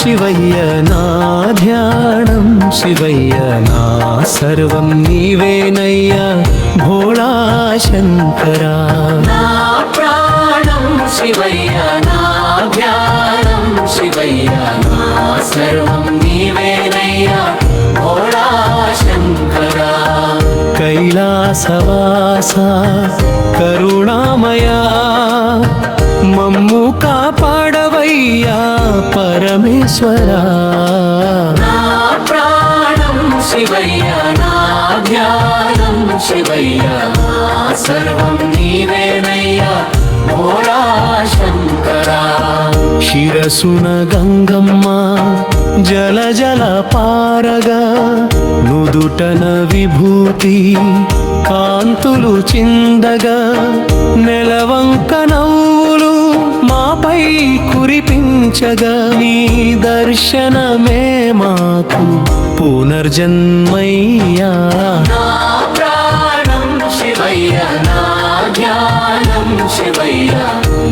శివయ్య నా ధ్యానం శివయ్య నా సర్వం నీవేనయ్యా భోళా శంకరా. నా ప్రాణం శివయ్య నా ధ్యానం శివయ్య నా సర్వం నీవేనయ్యా భోళా శంకరా. కైలాసవాస కరుణామయా మమ్ము కాపాడవయ్యా పరమేశ్వరా. నా ప్రాణం శివయ్య నా ధ్యానం శివయ్య నా సర్వం నీవేనయ్యా భోళా శంకరా. శిరసున గంగమ్మ జల జల పారగా నుదుటన విభూతి కాంతులు చిందగా నెలవంక నవ్వులు మాపై కురిపించగా నీ దర్శనమే మాకు పునర్జన్మయ్యా. నా ప్రాణం శివయ్య నా ధ్యానం శివయ్య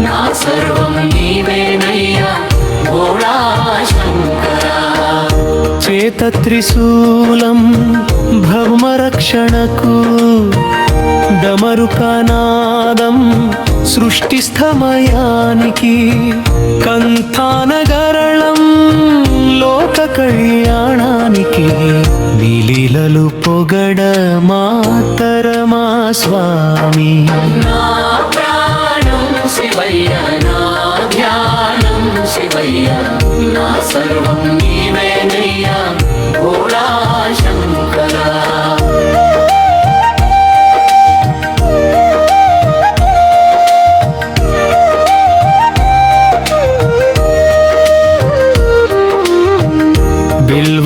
నా సర్వం నీవేనయ్యా భోళా శంకరా. చేత త్రిశూలం భౌమరక్షణకు డమరుకనాదం సృష్టిస్థమయానికి కంఠానగరళం లోక కళ్యాణానికి నీలీలలు పొగడ మాతరమా స్వామి. నా ప్రాణం శివయ్య నా ధ్యానం శివయ్య నా సర్వం నీవేనయ్యా భోళా శంకరా.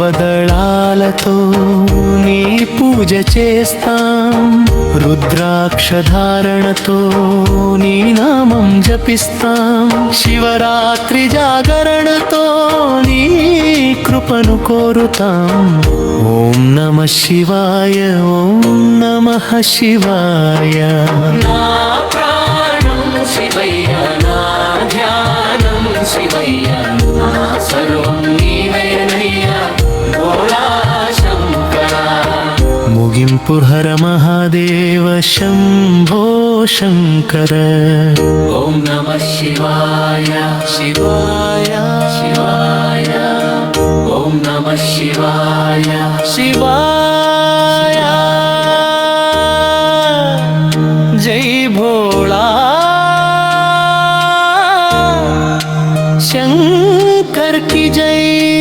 బిల్వదళాలతో నీ పూజ చేస్తాం రుద్రాక్షధారణతో నీ నామం జపిస్తాం శివరాత్రి జాగరణతో నీ కృపను కోరుతాం. ఓం నమః శివాయ ఓం నమః శివాయ. నా ప్రాణం శివయ్య నా ధ్యానం శివయ్య నా సర్వం నీవేనయ్యా భోళా శంకరా. ముగింపు హర మహాదేవ శంభో శంకర. ఓం నమః శివాయ శివాయ శివాయ ఓం నమః శివాయ శివాయ. జై భోళా శంకర్ की जय.